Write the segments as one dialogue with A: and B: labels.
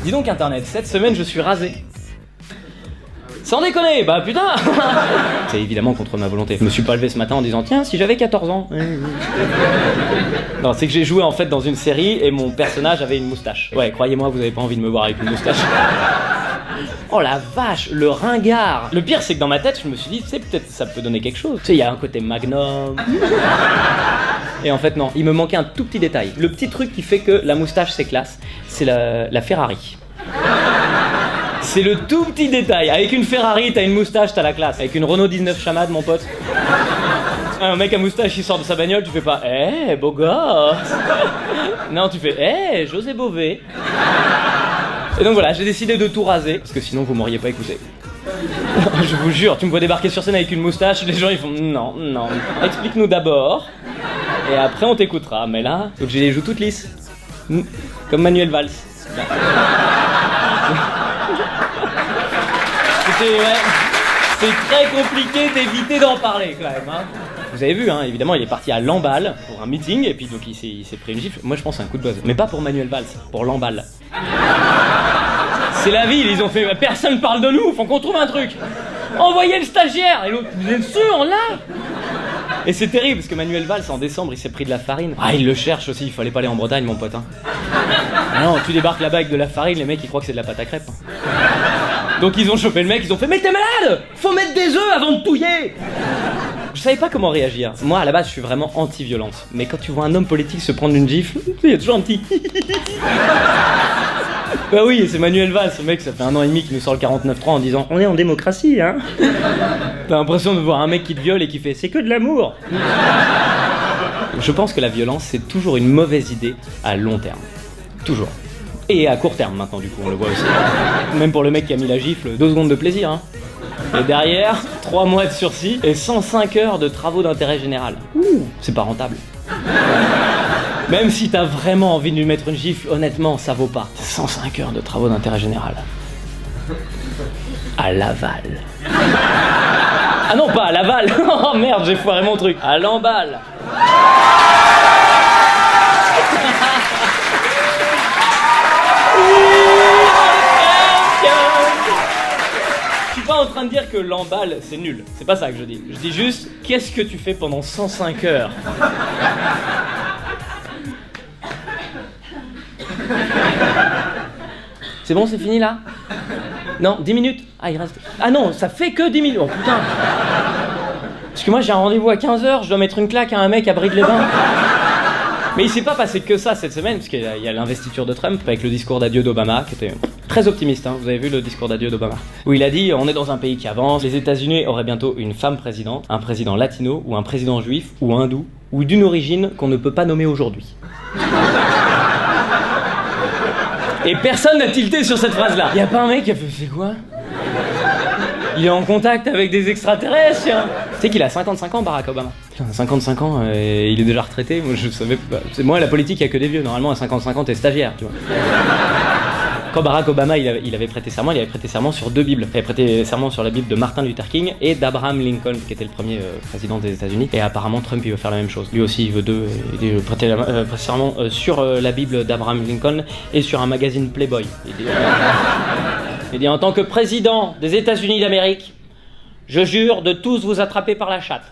A: Dis donc internet, cette semaine je suis rasé. Sans déconner, bah putain. C'est évidemment contre ma volonté. Je me suis pas levé ce matin en disant tiens si j'avais 14 ans. Non, c'est que j'ai joué en fait dans une série et mon personnage avait une moustache. Ouais, croyez-moi, vous avez pas envie de me voir avec une moustache. Oh la vache, le ringard. Le pire c'est que dans ma tête je me suis dit tu sais peut-être ça peut donner quelque chose. Tu sais il y a un côté Magnum. Et en fait non, il me manquait un tout petit détail. Le petit truc qui fait que la moustache c'est classe, c'est la Ferrari. C'est le tout petit détail. Avec une Ferrari, t'as une moustache, t'as la classe. Avec une Renault 19 Chamade, mon pote. Un mec à moustache, il sort de sa bagnole, tu fais pas « Eh, beau gosse !» Non, tu fais « Eh, José Bové !» Et donc voilà, j'ai décidé de tout raser, parce que sinon vous m'auriez pas écouté. Je vous jure, tu me vois débarquer sur scène avec une moustache, les gens ils font « Non, non, explique-nous d'abord, et après on t'écoutera. » Mais là, donc j'ai les joues toutes lisses. Comme Manuel Valls. C'est très compliqué d'éviter d'en parler quand même. Hein. Vous avez vu, hein, évidemment, il est parti à Lamballe pour un meeting et puis donc il s'est pris une gifle. Moi je pense que c'est un coup de buzz. Mais pas pour Manuel Valls, pour Lamballe. C'est la ville, ils ont fait personne parle de nous, faut qu'on trouve un truc. Envoyez le stagiaire. Et l'autre, vous êtes sûr là? Et c'est terrible parce que Manuel Valls en décembre il s'est pris de la farine. Ah il le cherche aussi, il fallait pas aller en Bretagne mon pote. Hein. Ah non, tu débarques là-bas avec de la farine, les mecs ils croient que c'est de la pâte à crêpes. Hein. Donc ils ont chopé le mec, ils ont fait « Mais t'es malade! Faut mettre des œufs avant de touiller !» Je savais pas comment réagir. Moi à la base je suis vraiment anti-violence. Mais quand tu vois un homme politique se prendre une gifle, il y a toujours un petit... Bah oui, c'est Manuel Valls, ce mec ça fait 1 an et demi qu'il nous sort le 49.3 en disant « On est en démocratie, hein !» T'as l'impression de voir un mec qui te viole et qui fait « C'est que de l'amour !» Je pense que la violence c'est toujours une mauvaise idée à long terme. Toujours. Et à court terme maintenant du coup, on le voit aussi. Même pour le mec qui a mis la gifle, 2 secondes de plaisir. Hein. Et derrière, 3 mois de sursis et 105 heures de travaux d'intérêt général. Ouh, c'est pas rentable. Même si t'as vraiment envie de lui mettre une gifle, honnêtement, ça vaut pas. 105 heures de travaux d'intérêt général. À Laval. Ah non, pas à Laval. Oh merde, j'ai foiré mon truc. À Lamballe. Je suis pas en train de dire que Lamballe c'est nul, c'est pas ça que je dis. Je dis juste, qu'est-ce que tu fais pendant 105 heures? C'est bon, c'est fini là? Non, 10 minutes? Ah, il reste... Ah non, ça fait que 10 minutes. Oh putain. Parce que moi j'ai un rendez-vous à 15h, je dois mettre une claque à un mec à Brive-les-Bains. Mais il s'est pas passé que ça cette semaine, parce qu'il y a l'investiture de Trump avec le discours d'adieu d'Obama, qui était très optimiste, hein. Vous avez vu le discours d'adieu d'Obama? Où il a dit, on est dans un pays qui avance, les États-Unis auraient bientôt une femme présidente, un président latino, ou un président juif, ou hindou, ou d'une origine qu'on ne peut pas nommer aujourd'hui. Et personne n'a tilté sur cette phrase-là. Y a pas un mec qui a fait, c'est quoi? Il est en contact avec des extraterrestres, tiens. Tu sais qu'il a 55 ans, Barack Obama. Putain, 55 ans, et il est déjà retraité. Moi, je savais pas. Moi, la politique, il y a que des vieux. Normalement, à 55 ans, t'es stagiaire, tu vois. Quand Barack Obama, il avait prêté serment sur 2 Bibles. Il avait prêté serment sur la Bible de Martin Luther King et d'Abraham Lincoln, qui était le premier président des États-Unis. Et apparemment, Trump, il veut faire la même chose. Lui aussi, il veut prêter serment sur la Bible d'Abraham Lincoln et sur un magazine Playboy. Il dit, en tant que président des États-Unis d'Amérique, je jure de tous vous attraper par la chatte.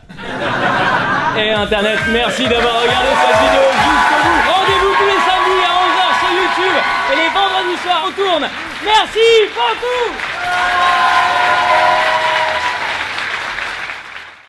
A: Et Internet, merci d'avoir regardé cette vidéo jusqu'au bout. Rendez-vous tous les samedis à 11h sur YouTube et les vendredis soirs on tourne. Merci beaucoup.